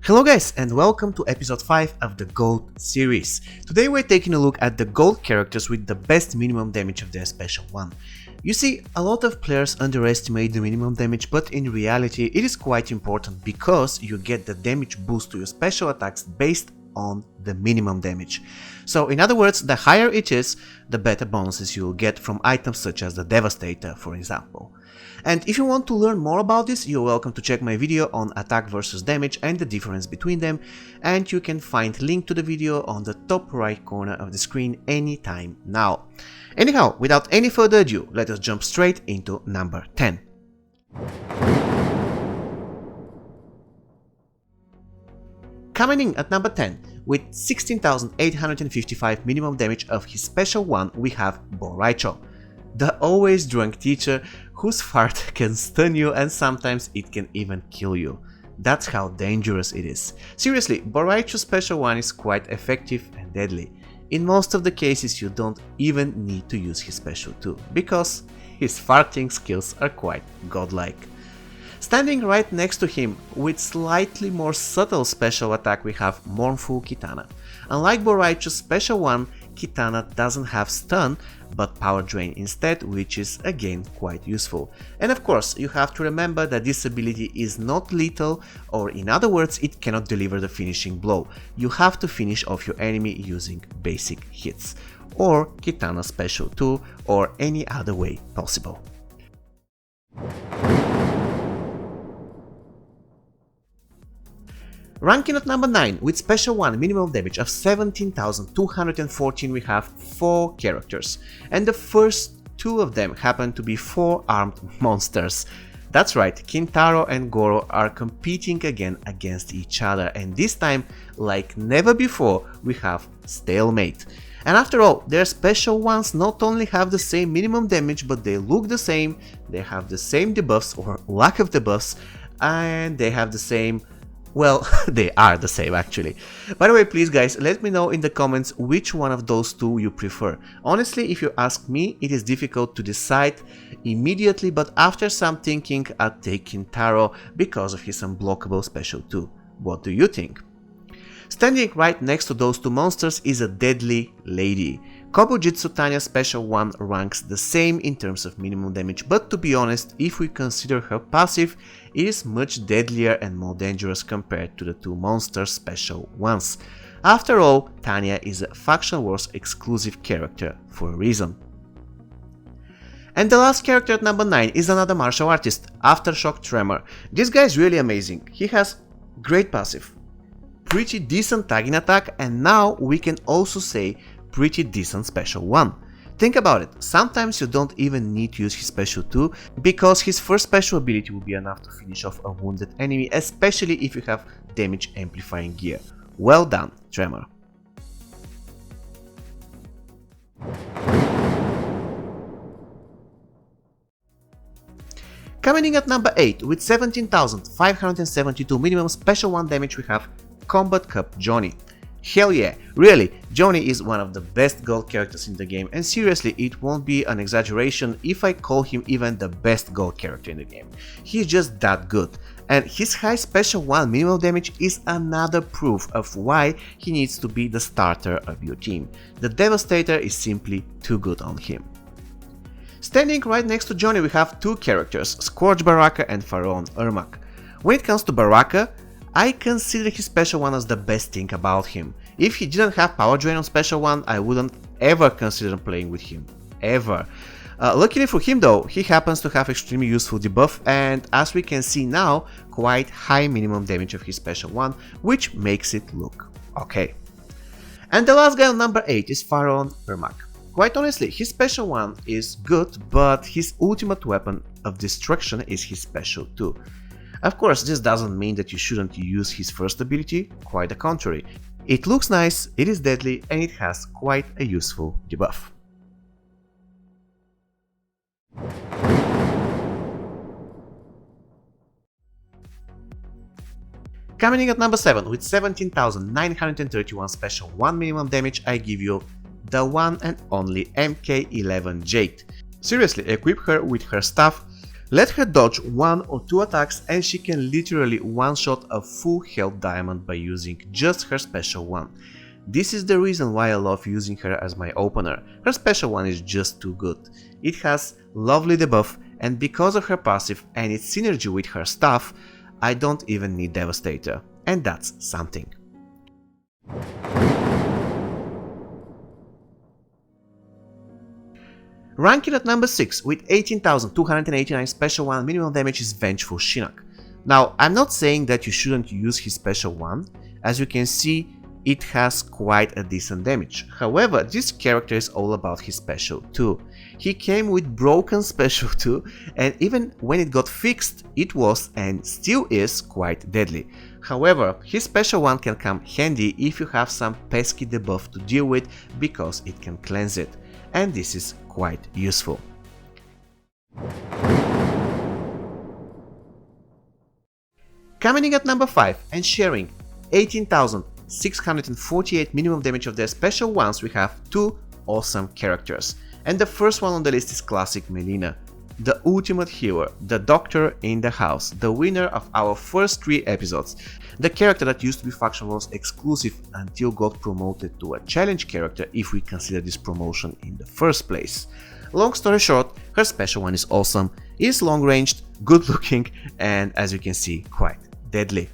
Hello guys and welcome to episode 5 of the Gold series. Today we're taking a look at the Gold characters with the best minimum damage of their special one. You see, a lot of players underestimate the minimum damage, but in reality it is quite important because you get the damage boost to your special attacks based on the minimum damage. So in other words, the higher it is, the better bonuses you'll get from items such as the Devastator, for example. And if you want to learn more about this, you're welcome to check my video on attack versus damage and the difference between them, and you can find link to the video on the top right corner of the screen anytime now. Anyhow, without any further ado, let us jump straight into number 10. Coming in at number 10, with 16,855 minimum damage of his special one, we have Borracho, the always drunk teacher whose fart can stun you and sometimes it can even kill you. That's how dangerous it is. Seriously, Borracho's special one is quite effective and deadly. In most of the cases you don't even need to use his special 2, because his farting skills are quite godlike. Standing right next to him, with slightly more subtle special attack, we have Mournful Kitana. Unlike Borracho's special one, Kitana doesn't have stun, but power drain instead, which is again quite useful. And of course, you have to remember that this ability is not lethal, or in other words, it cannot deliver the finishing blow. You have to finish off your enemy using basic hits, or Kitana special 2, or any other way possible. Ranking at number 9, with special 1 minimum damage of 17,214, we have 4 characters, and the first 2 of them happen to be 4 armed monsters. That's right, Kintaro and Goro are competing again against each other, and this time, like never before, we have stalemate. And after all, their special ones not only have the same minimum damage, but they look the same, they have the same debuffs or lack of debuffs, and they have the same... well, they are the same actually. By the way, please guys, let me know in the comments which one of those two you prefer. Honestly, if you ask me, it is difficult to decide immediately, but after some thinking, I'd take Kintaro because of his unblockable special 2. What do you think? Standing right next to those two monsters is a deadly lady. Kobujitsu Tanya's special 1 ranks the same in terms of minimum damage, but to be honest, if we consider her passive, it is much deadlier and more dangerous compared to the two monsters' special 1s. After all, Tanya is a Faction Wars exclusive character for a reason. And the last character at number 9 is another martial artist, Aftershock Tremor. This guy is really amazing. He has great passive, pretty decent tagging attack, and now we can also say pretty decent special 1. Think about it, sometimes you don't even need to use his special 2, because his first special ability will be enough to finish off a wounded enemy, especially if you have damage amplifying gear. Well done, Tremor. Coming in at number 8, with 17,572 minimum special 1 damage, we have Combat Cup Johnny. Hell yeah, really, Johnny is one of the best gold characters in the game, and seriously, it won't be an exaggeration if I call him even the best gold character in the game. He's just that good, and his high special 1 minimum damage is another proof of why he needs to be the starter of your team. The Devastator is simply too good on him. Standing right next to Johnny we have 2 characters, Scorch Baraka and Pharaoh Ermac. When it comes to Baraka, I consider his special 1 as the best thing about him. If he didn't have power drain on special 1, I wouldn't ever consider playing with him. Ever. Luckily for him though, he happens to have extremely useful debuff and, as we can see now, quite high minimum damage of his special 1, which makes it look okay. And the last guy on number 8 is Pharaoh Ermac. Quite honestly, his special 1 is good, but his ultimate weapon of destruction is his special 2. Of course, this doesn't mean that you shouldn't use his first ability, quite the contrary. It looks nice, it is deadly, and it has quite a useful debuff. Coming in at number 7, with 17,931 special 1 minimum damage, I give you the one and only MK11 Jade. Seriously, equip her with her stuff, Let her dodge 1 or 2 attacks and she can literally one-shot a full health diamond by using just her special one. This is the reason why I love using her as my opener. Her special one is just too good. It has lovely debuff, and because of her passive and its synergy with her staff, I don't even need Devastator, and that's something. Ranking at number 6 with 18,289 special 1 minimum damage is Vengeful Chinook. Now, I'm not saying that you shouldn't use his special 1, as you can see it has quite a decent damage. However, this character is all about his special 2. He came with broken special 2, and even when it got fixed, it was and still is quite deadly. However, his special 1 can come handy if you have some pesky debuff to deal with, because it can cleanse it, and this is quite useful. Coming in at number 5 and sharing 18,648 minimum damage of their special ones, we have 2 awesome characters. And the first one on the list is classic Melina, the ultimate healer, the doctor in the house, the winner of our first 3 episodes, the character that used to be Faction Wars exclusive until got promoted to a challenge character if we consider this promotion in the first place. Long story short, her special one is awesome, is long ranged, good looking, and as you can see, quite deadly.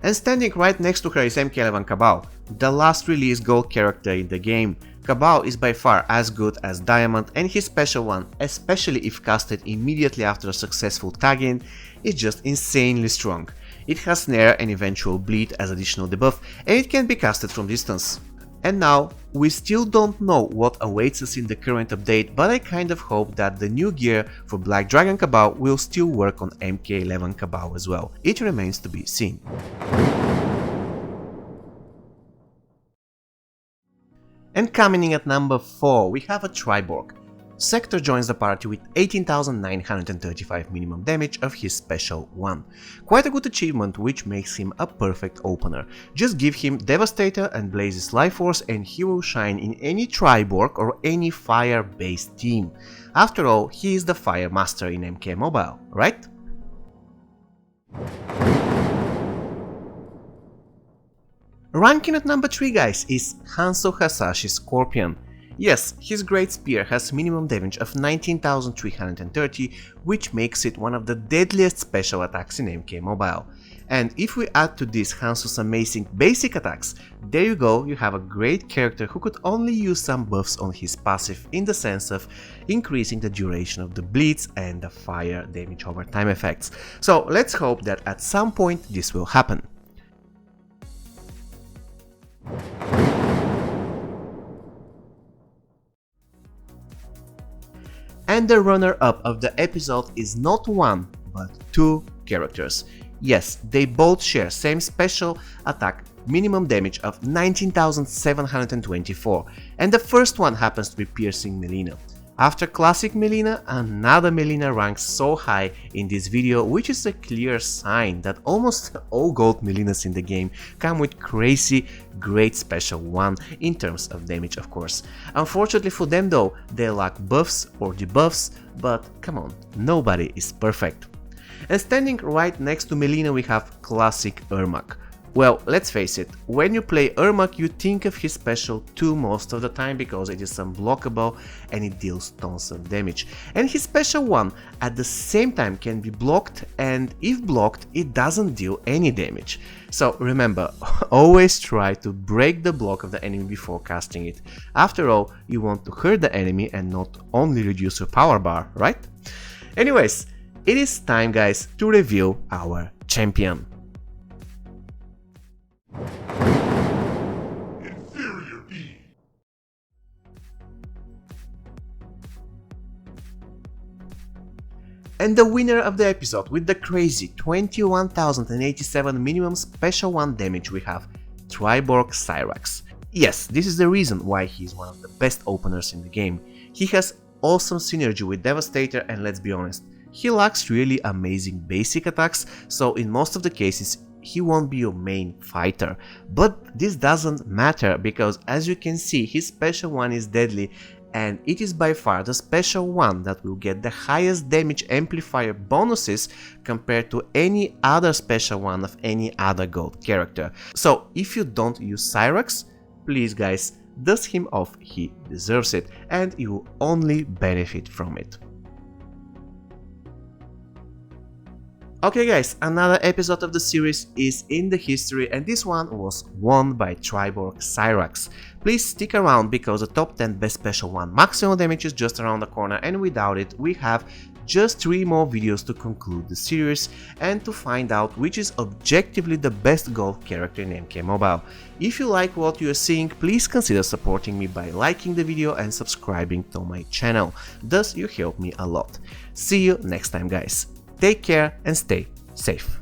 And standing right next to her is Melina Cabal, the last released gold character in the game. Cabal is by far as good as Diamond, and his special one, especially if casted immediately after a successful tag-in, is just insanely strong. It has Snare and eventual Bleed as additional debuff, and it can be casted from distance. And now, we still don't know what awaits us in the current update, but I kind of hope that the new gear for Black Dragon Cabal will still work on MK11 Cabal as well. It remains to be seen. And coming in at number 4, we have a Triborg. Sector joins the party with 18,935 minimum damage of his special 1. Quite a good achievement, which makes him a perfect opener. Just give him Devastator and Blaze's Life Force and he will shine in any Triborg or any fire-based team. After all, he is the Fire Master in MK Mobile, right? Ranking at number 3, guys, is Hansel Hasashi Scorpion. Yes, his Great Spear has minimum damage of 19,330, which makes it one of the deadliest special attacks in MK Mobile. And if we add to this Hansel's amazing basic attacks, there you go, you have a great character who could only use some buffs on his passive in the sense of increasing the duration of the bleeds and the fire damage over time effects. So let's hope that at some point this will happen. And the runner-up of the episode is not 1, but 2 characters. Yes, they both share same special attack minimum damage of 19,724, and the first one happens to be Piercing Melina. After classic Melina, another Melina ranks so high in this video, which is a clear sign that almost all gold Melinas in the game come with crazy great special 1 in terms of damage, of course. Unfortunately for them though, they lack buffs or debuffs, but come on, nobody is perfect. And standing right next to Melina we have classic Ermac. Well, let's face it, when you play Ermac you think of his special 2 most of the time because it is unblockable and it deals tons of damage. And his special 1 at the same time can be blocked, and if blocked it doesn't deal any damage. So remember, always try to break the block of the enemy before casting it. After all, you want to hurt the enemy and not only reduce your power bar, right? Anyways, it is time, guys, to reveal our champion. And the winner of the episode with the crazy 21,087 minimum special 1 damage, we have Triborg Cyrax. Yes, this is the reason why he is one of the best openers in the game. He has awesome synergy with Devastator, and let's be honest, he lacks really amazing basic attacks, so in most of the cases he won't be your main fighter. But this doesn't matter because as you can see, his special 1 is deadly and it is by far the special one that will get the highest damage amplifier bonuses compared to any other special one of any other gold character. So if you don't use Cyrax, please guys, dust him off, he deserves it, and you will only benefit from it. Okay guys, another episode of the series is in the history, and this one was won by Triborg Cyrax. Please stick around because the top 10 best special one maximum damage is just around the corner, and without it we have just 3 more videos to conclude the series and to find out which is objectively the best gold character in MK Mobile. If you like what you are seeing, please consider supporting me by liking the video and subscribing to my channel, thus you help me a lot. See you next time guys. Take care and stay safe.